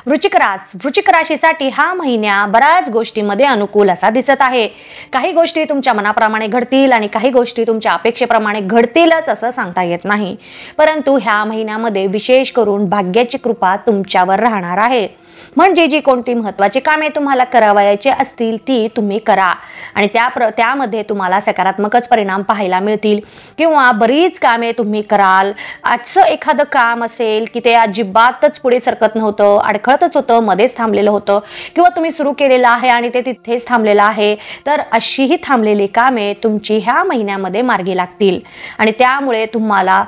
वृश्चिक राशीसाठी हा महिना बऱ्याच गोष्टींमध्ये अनुकूल असा दिसत आहे। काही गोष्टी तुमच्या मनाप्रमाणे घडतील आणि काही गोष्टी तुमच्या अपेक्षेप्रमाणे घडतीलच असं सांगता येत नाही, परंतु ह्या महिन्यामध्ये विशेष करून भाग्याची कृपा तुमच्यावर राहणार आहे। म्हणजे जी कोणती महत्त्वाची कामे तुम्हाला करावयाची असतील ती तुम्ही करा आणि त्यामध्ये तुम्हाला सकारात्मकच परिणाम पाहायला मिळतील किंवा बरीच कामे तुम्ही कराल। असं एखादं काम असेल की ते अजिबातच पुढे सरकत नव्हतं, अडखळतच होतं, मध्येच थांबलेलं होतं किंवा तुम्ही सुरू केलेलं आहे आणि ते तिथेच थांबलेलं आहे, तर अशीही थांबलेली कामे तुमची ह्या महिन्यामध्ये मार्गी लागतील आणि त्यामुळे तुम्हाला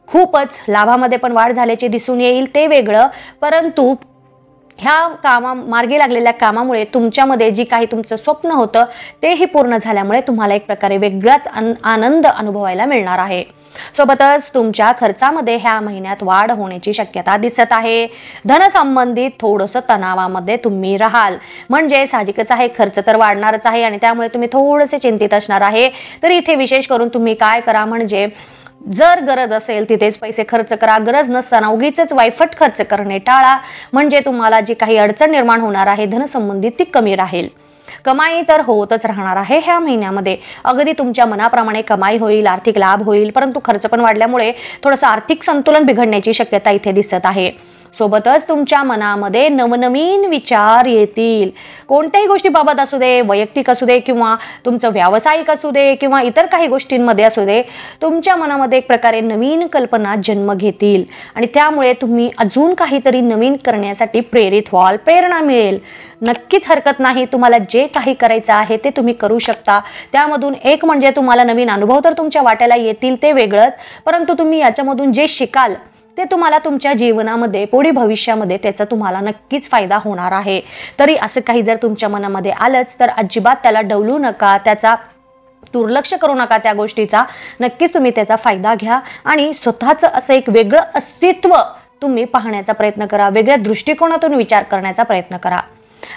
खूपच लाभामध्ये पण वाढ झाल्याचे दिसून येईल। ते वेगळं, परंतु ह्या मार्गी लागलेल्या कामामुळे तुमच्यामध्ये जी काही तुमचं स्वप्न होतं तेही पूर्ण झाल्यामुळे तुम्हाला एक प्रकारे वेगळाच आनंद अनुभवायला मिळणार आहे। सोबतच तुमच्या खर्चामध्ये ह्या महिन्यात वाढ होण्याची शक्यता दिसत आहे। धन संबंधित थोडंसं तणावामध्ये तुम्ही राहाल, म्हणजे साहजिकच आहे, खर्च तर वाढणारच आहे आणि त्यामुळे तुम्ही थोडेसे चिंतित असणार आहे। तर इथे विशेष करून तुम्ही काय करा, म्हणजे जर गरज असेल तिथेच पैसे खर्च करा, गरज नसताना उगीच वायफट खर्च करणे टाळा, म्हणजे तुम्हाला जी काही अडचण निर्माण होणार आहे धनसंबंधित ती कमी राहील। कमाई तर होतच राहणार आहे ह्या महिन्यामध्ये, अगदी तुमच्या मनाप्रमाणे कमाई होईल, आर्थिक लाभ होईल, परंतु खर्च पण वाढल्यामुळे थोडंसं आर्थिक संतुलन बिघडण्याची शक्यता इथे दिसत आहे। सोबतच तुमच्या मनामध्ये नवनवीन विचार येतील, कोणत्याही गोष्टीबाबत असू दे, वैयक्तिक असू दे किंवा तुमचं व्यावसायिक असू दे किंवा इतर काही गोष्टींमध्ये असू दे, तुमच्या मनामध्ये एक प्रकारे नवीन कल्पना जन्म घेतील आणि त्यामुळे तुम्ही अजून काहीतरी नवीन करण्यासाठी प्रेरित व्हाल, प्रेरणा मिळेल। नक्कीच हरकत नाही, तुम्हाला जे काही करायचं आहे ते तुम्ही करू शकता। त्यामधून एक म्हणजे तुम्हाला नवीन अनुभव तर तुमच्या वाट्याला येतील, ते वेगळंच, परंतु तुम्ही याच्यामधून जे शिकाल ते तुम्हाला तुमच्या जीवनामध्ये पुढे भविष्यामध्ये त्याचा तुम्हाला नक्कीच फायदा होणार आहे। तरी असं काही जर तुमच्या मनामध्ये आलंच तर अजिबात त्याला डवलू नका, त्याचा दुर्लक्ष करू नका, त्या गोष्टीचा नक्कीच तुम्ही त्याचा फायदा घ्या आणि स्वतःचं असं एक वेगळं अस्तित्व तुम्ही पाहण्याचा प्रयत्न करा, वेगळ्या दृष्टिकोनातून विचार करण्याचा प्रयत्न करा।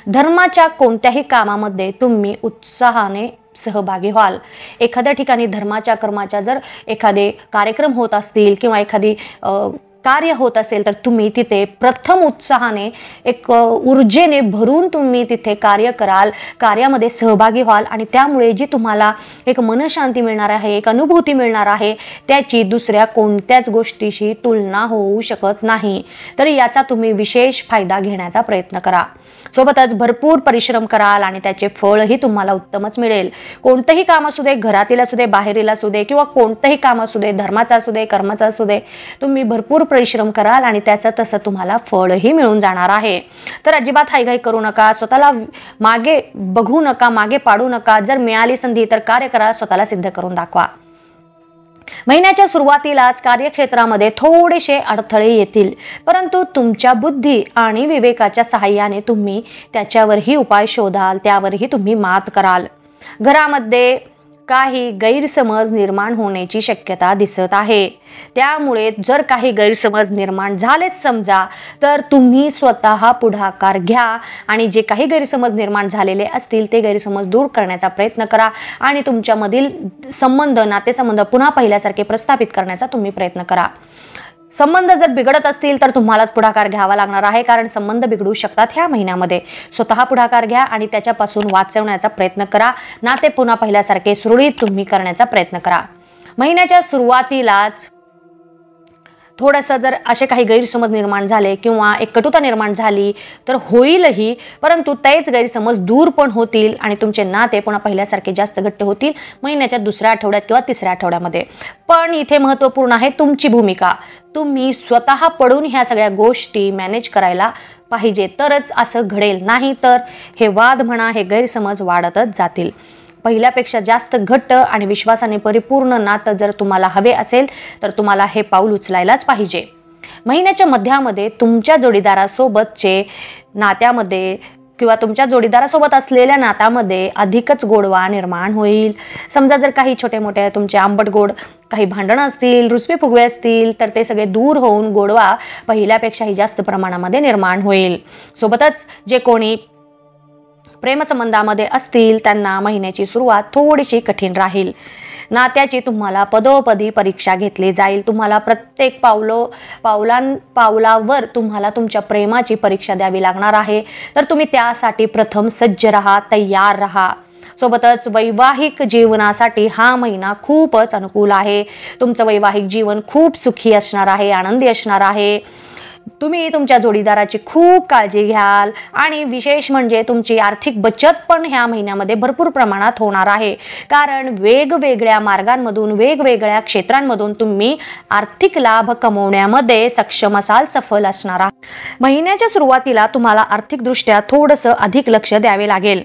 धर्माच्या कोणत्याही कामामध्ये तुम्ही उत्साहाने सहभागी व्हाल। एखाद्या ठिकाणी धर्माच्या कर्माच्या जर एखादे कार्यक्रम होत असतील किंवा एखादी कार्य होत असेल तर तुम्ही तिथे प्रथम उत्साहाने एक ऊर्जेने भरून तुम्ही तिथे कार्य कराल, कार्यामध्ये सहभागी व्हाल आणि त्यामुळे जी तुम्हाला एक मनशांती मिळणार आहे, एक अनुभूती मिळणार आहे, त्याची दुसऱ्या कोणत्याच गोष्टीशी तुलना होऊ शकत नाही। तर याचा तुम्ही विशेष फायदा घेण्याचा प्रयत्न करा। सोबतच भरपूर परिश्रम कराल आणि त्याचे फळही तुम्हाला उत्तमच मिळेल। कोणतेही काम असू दे, घरातील असू दे, बाहेरील असू दे किंवा कोणतेही काम असू दे, धर्माचं असू दे, कर्माचं असू दे, तुम्ही भरपूर परिश्रम कराल आणि त्याचं तसं तुम्हाला फळही मिळून जाणार आहे। तर अजिबात हायघाई करू नका, स्वतःला मागे बघू नका, मागे पाडू नका। जर मिळाली संधी तर कार्य करा, स्वतःला सिद्ध करून दाखवा। महिन्याच्या सुरुवातीलाच कार्यक्षेत्रामध्ये थोडेसे अडथळे येतील, परंतु तुमच्या बुद्धी आणि विवेकाच्या सहाय्याने तुम्ही त्याच्यावरही उपाय शोधाल, त्यावरही तुम्ही मात कराल। घरामध्ये काही गैरसमज निर्माण होण्याची शक्यता दिसत आहे, त्यामुळे जर काही गैरसमज निर्माण झालेच समजा तर तुम्ही स्वतः पुढाकार घ्या आणि जे काही गैरसमज निर्माण झालेले असतील ते गैरसमज दूर करण्याचा प्रयत्न करा आणि तुमच्यामधील नातेसंबंध पुन्हा पहिल्यासारखे प्रस्थापित करण्याचा तुम्ही प्रयत्न करा। संबंध जर बिघडत असतील तर तुम्हालाच पुढाकार घ्यावा लागणार आहे, कारण संबंध बिघडू शकतात ह्या महिन्यामध्ये। स्वतः पुढाकार घ्या आणि त्याच्यापासून वाचवण्याचा प्रयत्न करा, नाते पुन्हा पहिल्यासारखे सुरळीत तुम्ही करण्याचा प्रयत्न करा। महिन्याच्या सुरुवातीलाच थोडंसं जर असे काही गैरसमज निर्माण झाले किंवा एक कटुता निर्माण झाली तर होईलही, परंतु तेच गैरसमज दूर पण होतील आणि तुमचे नाते पुन्हा पहिल्यासारखे जास्त घट्ट होतील महिन्याच्या दुसऱ्या आठवड्यात किंवा तिसऱ्या आठवड्यामध्ये। पण इथे महत्त्वपूर्ण आहे तुमची भूमिका, तुम्ही स्वतः पडून ह्या सगळ्या गोष्टी मॅनेज करायला पाहिजे, तरच असं घडेल, नाही तर हे वाद म्हणा, हे गैरसमज वाढतच जातील। पहिल्यापेक्षा जास्त घट्ट आणि विश्वासाने परिपूर्ण नातं जर तुम्हाला हवे असेल तर तुम्हाला हे पाऊल उचलायलाच पाहिजे। महिन्याच्या मध्यामध्ये तुमच्या जोडीदारासोबतचे नात्यामध्ये किंवा तुमच्या जोडीदारासोबत असलेल्या नात्यामध्ये अधिकच गोडवा निर्माण होईल। समजा जर काही छोटे मोठे तुमचे आंबट गोड काही भांडणं असतील, रुसवे फुगवे असतील तर ते सगळे दूर होऊन गोडवा पहिल्यापेक्षाही जास्त प्रमाणामध्ये निर्माण होईल। सोबतच जे कोणी प्रेमसंबंधामध्ये असतील त्यांना महिन्याची सुरुवात थोडीशी कठीण राहील। नात्याची तुम्हाला पदोपदी परीक्षा घेतली जाईल. तुम्हाला प्रत्येक पावलावर तुम्हाला तुमच्या प्रेमाची परीक्षा द्यावी लागणार आहे. तर तुम्ही त्यासाठी प्रथम सज्ज राहा, तयार राहा. सोबतच वैवाहिक जीवनासाठी हा महिना खूपच अनुकूल आहे. तुमचं वैवाहिक जीवन खूप सुखी असणार आहे, आनंदी असणार आहे. तुम्ही तुमच्या जोडीदाराची खूप काळजी घ्याल आणि विशेष म्हणजे तुमची आर्थिक बचत पण ह्या महिन्यामध्ये भरपूर प्रमाणात होणार आहे. कारण वेगवेगळ्या मार्गांमधून, वेगवेगळ्या क्षेत्रांमधून तुम्ही आर्थिक लाभ कमवण्यामध्ये सक्षम असाल, सफल असणार आहात. महिन्याच्या सुरुवातीला तुम्हाला आर्थिकदृष्ट्या थोडंसं अधिक लक्ष द्यावे लागेल.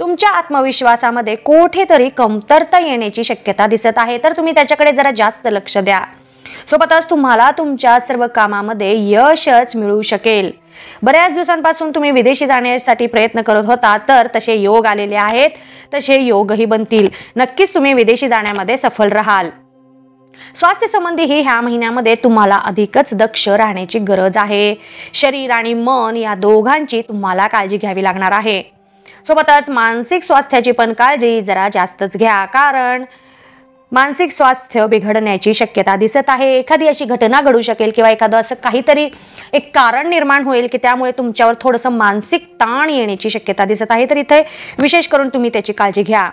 तुमच्या आत्मविश्वासामध्ये कुठेतरी कमतरता येण्याची शक्यता दिसत आहे, तर तुम्ही त्याच्याकडे जरा जास्त लक्ष द्या. सोबतच तुम्हाला तुमच्या सर्व कामामध्ये यशच मिळू शकेल. बऱ्याच दिवसांपासून तुम्ही विदेशी जाण्यासाठी प्रयत्न करत होता, तर तसे योग आलेले आहेत, तसे योगही बनतील. नक्कीच तुम्ही विदेशी जाण्यामध्ये सफल राहाल. स्वास्थ्य संबंधीही ह्या महिन्यामध्ये तुम्हाला अधिकच दक्ष राहण्याची गरज आहे. शरीर आणि मन या दोघांची तुम्हाला काळजी घ्यावी लागणार आहे. सोबतच मानसिक स्वास्थ्याची पण काळजी जरा जास्तच घ्या, कारण मानसिक स्वास्थ्य बिघडण्याची शक्यता दिसत आहे. एखादी अशी घटना घडू शकेल किंवा एखादं असं काहीतरी एक कारण निर्माण होईल की त्यामुळे तुमच्यावर थोडंसं मानसिक ताण येण्याची शक्यता दिसत आहे. तर इथे विशेष करून तुम्ही त्याची काळजी घ्या.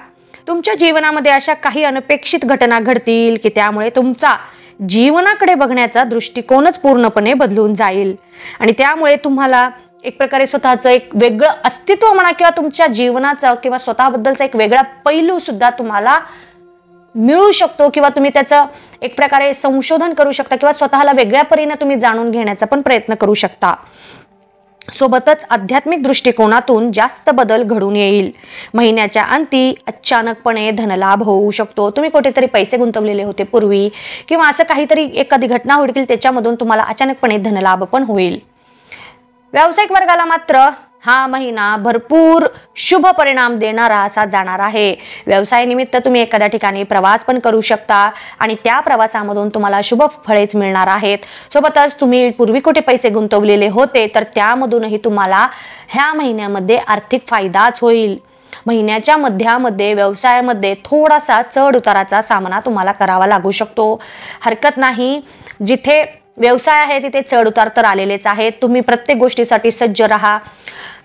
तुमच्या जीवनामध्ये अशा काही अनपेक्षित घटना घडतील की त्यामुळे तुमचा जीवनाकडे बघण्याचा दृष्टिकोनच पूर्णपणे बदलून जाईल आणि त्यामुळे तुम्हाला एक प्रकारे स्वतःचं एक वेगळं अस्तित्व म्हणा किंवा तुमच्या जीवनाचं किंवा स्वतःबद्दलचा एक वेगळा पैलू सुद्धा तुम्हाला मिळू शकतो किंवा तुम्ही त्याचं एक प्रकारे संशोधन करू शकता किंवा स्वतःला वेगळ्या परीने तुम्ही जाणून घेण्याचा पण प्रयत्न करू शकता. सोबतच आध्यात्मिक दृष्टिकोनातून जास्त बदल घडून येईल. महिन्याच्या अंती अचानकपणे धनलाभ होऊ शकतो. तुम्ही कुठेतरी पैसे गुंतवलेले होते पूर्वी किंवा असं काहीतरी एखादी घटना होईल त्याच्यामधून तुम्हाला अचानकपणे धनलाभ पण होईल. व्यावसायिक वर्गाला मात्र हा महिना भरपूर शुभ परिणाम देणारा असा जाणार आहे. व्यवसायानिमित्त तुम्ही एखाद्या ठिकाणी प्रवास पण करू शकता आणि त्या प्रवासामधून तुम्हाला शुभ फळेच मिळणार आहेत. सोबतच तुम्ही पूर्वी कुठे पैसे गुंतवलेले होते तर त्यामधूनही तुम्हाला ह्या महिन्यामध्ये आर्थिक फायदाच होईल. महिन्याच्या मध्यामध्ये व्यवसायामध्ये थोडासा चढ उताराचा सामना तुम्हाला करावा लागू शकतो. हरकत नाही, जिथे व्यवसाय आहे तिथे चढ उतार तर आलेलेच आहेत. तुम्ही प्रत्येक गोष्टीसाठी सज्ज राहा.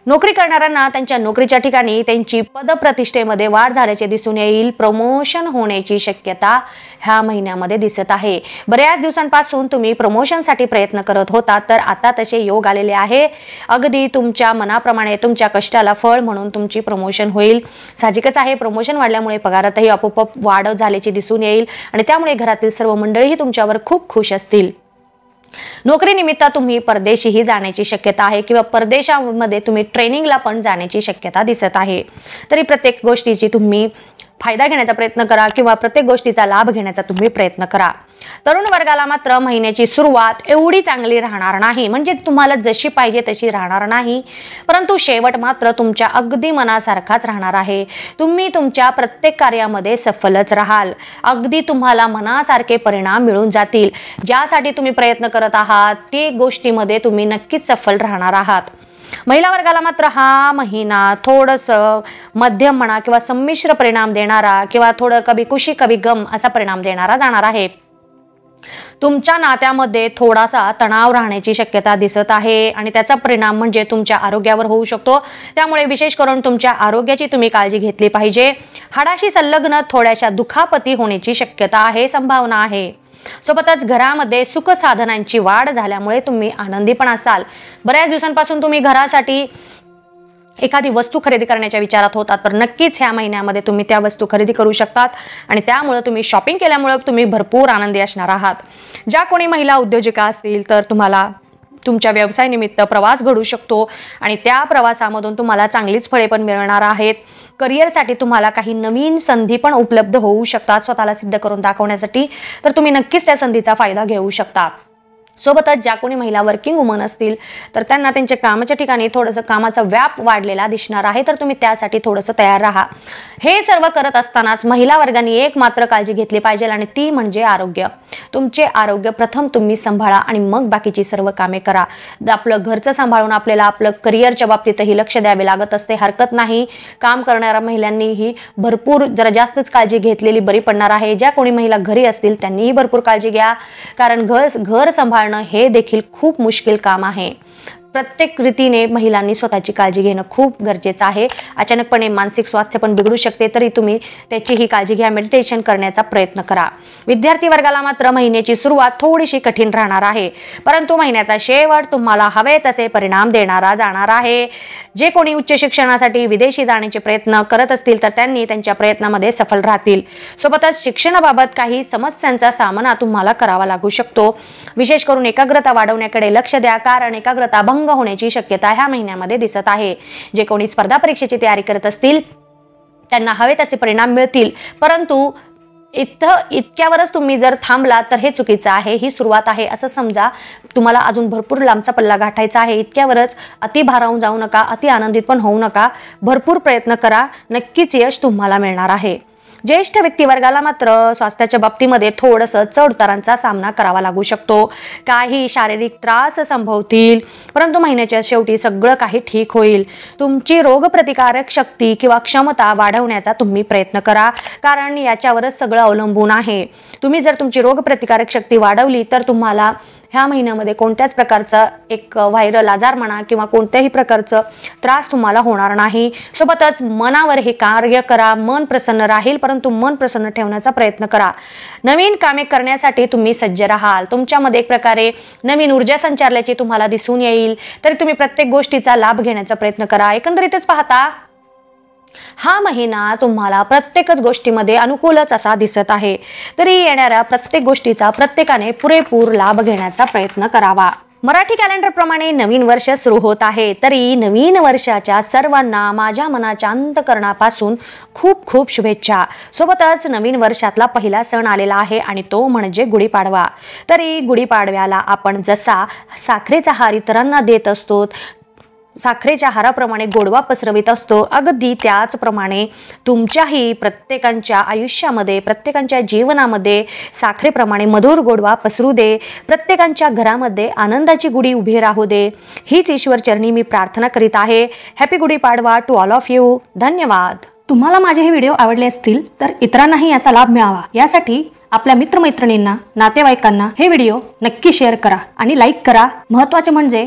नोकरी करणाऱ्यांना त्यांच्या नोकरीच्या ठिकाणी त्यांची पदप्रतिष्ठेमध्ये वाढ झाल्याचे दिसून येईल. प्रमोशन होण्याची शक्यता ह्या महिन्यामध्ये दिसत आहे. बऱ्याच दिवसांपासून तुम्ही प्रमोशनसाठी प्रयत्न करत होता, तर आता तसे योग आलेले आहे. अगदी तुमच्या मनाप्रमाणे तुमच्या कष्टाला फळ म्हणून तुमची प्रमोशन होईल. साहजिकच आहे, प्रमोशन वाढल्यामुळे पगारातही आपोआप वाढ झाल्याची दिसून येईल आणि त्यामुळे घरातील सर्व मंडळीही तुमच्यावर खूप खुश असतील. नोकरीनिमित्त तुम्ही परदेशीही जाण्याची शक्यता आहे किंवा परदेशामध्ये तुम्ही ट्रेनिंगला पण जाण्याची शक्यता दिसत आहे. तरी प्रत्येक गोष्टीची तुम्ही फायदा घेण्याचा प्रयत्न करा किंवा प्रत्येक गोष्टीचा लाभ घेण्याचा तुम्ही प्रयत्न करा. तरुण वर्गाला मात्र महिन्याची सुरुवात एवढी चांगली राहणार नाही, म्हणजे तुम्हाला जशी पाहिजे तशी राहणार नाही, परंतु शेवट मात्र तुमच्या अगदी मनासारखाच राहणार आहे. तुम्ही तुमच्या प्रत्येक कार्यामध्ये सफलच राहाल. अगदी तुम्हाला मनासारखे परिणाम मिळून जातील. ज्यासाठी तुम्ही प्रयत्न करत आहात ते गोष्टीमध्ये तुम्ही नक्कीच सफल राहणार आहात. महिला वर्गाला मात्र हा महिना थोडंसं मध्यम म्हणा किंवा संमिश्र परिणाम देणारा किंवा थोडं कभी खुशी कभी गम असा परिणाम देणारा जाणार आहे. तुमच्या नात्यामध्ये थोडासा तणाव राहण्याची शक्यता दिसत आहे आणि त्याचा परिणाम म्हणजे तुमच्या आरोग्यावर होऊ शकतो. त्यामुळे विशेष करून तुमच्या आरोग्याची तुम्ही काळजी घेतली पाहिजे. हाडाशी संलग्न थोड्याशा दुखापती होण्याची शक्यता आहे, संभावना आहे. सोबतच घरामध्ये सुख साधनांची वाढ झाल्यामुळे तुम्ही आनंदी पण असाल. बऱ्याच दिवसांपासून तुम्ही घरासाठी एखादी वस्तू खरेदी करण्याच्या विचारात होतात, तर नक्कीच ह्या महिन्यामध्ये तुम्ही त्या वस्तू खरेदी करू शकतात आणि त्यामुळे तुम्ही शॉपिंग केल्यामुळे तुम्ही भरपूर आनंदी असणार आहात. ज्या कोणी महिला उद्योजिका असतील तर तुम्हाला तुमच्या व्यवसायानिमित्त प्रवास घडू शकतो आणि त्या प्रवासामधून तुम्हाला चांगलीच फळे पण मिळणार आहेत. करिअरसाठी तुम्हाला काही नवीन संधी पण उपलब्ध होऊ शकतात स्वतःला सिद्ध करून दाखवण्यासाठी, तर तुम्ही नक्कीच त्या संधीचा फायदा घेऊ शकता. सोबतच ज्या कोणी महिला वर्किंग वुमन असतील तर त्यांना त्यांच्या कामाच्या ठिकाणी थोडंसं कामाचा व्याप वाढलेला दिसणार आहे, तर तुम्ही त्यासाठी थोडंसं तयार राहा। हे सर्व करत असतानाच महिला वर्गाने एक मात्र काळजी घेतली पाहिजे आणि ती म्हणजे आरोग्य। तुमचे आरोग्य प्रथम तुम्ही सांभाळा आणि मग बाकीची सर्व कामे करा। आपलं घरचं सांभाळून आपल्याला आपलं करिअरच्या बाबतीतही लक्ष द्यावे लागत असते, हरकत नाही। काम करणाऱ्या महिलांनीही भरपूर जरा जास्तच काळजी घेतलेली बरी पडणार आहे। ज्या कोणी महिला घरी असतील त्यांनीही भरपूर काळजी घ्या, कारण घर सांभाळणं हे देखील खूप मुश्किल काम आहे। प्रत्येक रीतीने महिलांनी स्वतःची काळजी घेणं खूप गरजेचं आहे। अचानकपणे मानसिक स्वास्थ्य पण बिघडू शकते, तरी तुम्ही त्याचीही काळजी घ्या, मेडिटेशन करण्याचा प्रयत्न करा। विद्यार्थी वर्गाला मात्र महिन्याची सुरुवात थोडीशी कठीण राहणार आहे, परंतु महिन्याचा शेवट तुम्हाला हवे तसे परिणाम देणारा जाणार आहे। जे कोणी उच्च शिक्षणासाठी विदेशी जाण्याचे प्रयत्न करत असतील तर त्यांनी त्यांच्या प्रयत्नामध्ये सफल राहतील। सोबतच शिक्षणाबाबत काही समस्यांचा सामना तुम्हाला करावा लागू शकतो। विशेष करून एकाग्रता वाढवण्याकडे लक्ष द्या, कारण एकाग्रता भंग होण्याची शक्यता ह्या महिन्यामध्ये दिसत आहे। जे कोणी स्पर्धा परीक्षेची तयारी करत असतील त्यांना हवे तसे परिणाम मिळतील, परंतु इतक्यावरच तुम्ही जर थांबला तर हे चुकीचं आहे। ही सुरुवात आहे असं समजा, तुम्हाला अजून भरपूर लांबचा पल्ला गाठायचा आहे। इतक्यावरच अति भारावून जाऊ नका, अति आनंदित पण होऊ नका, भरपूर प्रयत्न करा, नक्कीच यश तुम्हाला मिळणार आहे। ज्येष्ठ व्यक्तिवर्गाला मात्र स्वास्थ्याच्या बाबतीमध्ये थोडंसं चढउतारांचा सामना करावा लागू शकतो। काही शारीरिक त्रास संभवतील, परंतु महिन्याच्या शेवटी सगळं काही ठीक होईल। तुमची रोगप्रतिकारक शक्ती किंवा क्षमता वाढवण्याचा तुम्ही प्रयत्न करा, कारण याच्यावरच सगळं अवलंबून आहे। तुम्ही जर तुमची रोगप्रतिकारक शक्ती वाढवली तर तुम्हाला ह्या महिन्यामध्ये कोणत्याच प्रकारचा एक व्हायरल आजार म्हणा किंवा कोणत्याही प्रकारचा त्रास तुम्हाला होणार नाही। सोबतच मनावर हे कार्य करा, मन प्रसन्न राहील, परंतु मन प्रसन्न ठेवण्याचा प्रयत्न करा। नवीन कामे करण्यासाठी तुम्ही सज्ज राहाल, तुमच्यामध्ये एक प्रकारे नवीन ऊर्जा संचारल्याची तुम्हाला दिसून येईल, तरी तुम्ही प्रत्येक गोष्टीचा लाभ घेण्याचा प्रयत्न करा। एकंदरीतच पाहता हा महिना तुम्हाला प्रत्येकच गोष्टीमध्ये अनुकूलच असा दिसत आहे, तरी येणाऱ्या प्रत्येक गोष्टीचा प्रत्येकाने पुरेपूर लाभ घेण्याचा प्रयत्न करावा। मराठी कॅलेंडर प्रमाणे नवीन वर्ष सुरू होत आहे, तरी नवीन वर्षाच्या सर्वांना माझ्या मनाच्या अंतःकरणापासून खूप खूप शुभेच्छा। सोबतच नवीन वर्षातला पहिला सण आलेला आहे आणि तो म्हणजे गुढीपाडवा। तरी गुढीपाडव्याला आपण जसा साखरेचा हार इतरांना देत असतो, साखरेच्या हाराप्रमाणे गोडवा पसरवित असतो, अगदी त्याचप्रमाणे तुमच्याही प्रत्येकांच्या आयुष्यामध्ये, प्रत्येकांच्या जीवनामध्ये साखरेप्रमाणे मधुर गोडवा पसरू दे, प्रत्येकांच्या घरामध्ये आनंदाची गुढी उभी राहू दे, हीच ईश्वरचरणी मी प्रार्थना करीत आहे। Happy Gudi Padwa to all of you. धन्यवाद। तुम्हाला माझे हे व्हिडिओ आवडले असतील तर इतरांनाही याचा लाभ मिळावा यासाठी आपल्या मित्रमैत्रिणींना, नातेवाईकांना हे व्हिडिओ नक्की शेअर करा आणि लाईक करा। महत्त्वाचे म्हणजे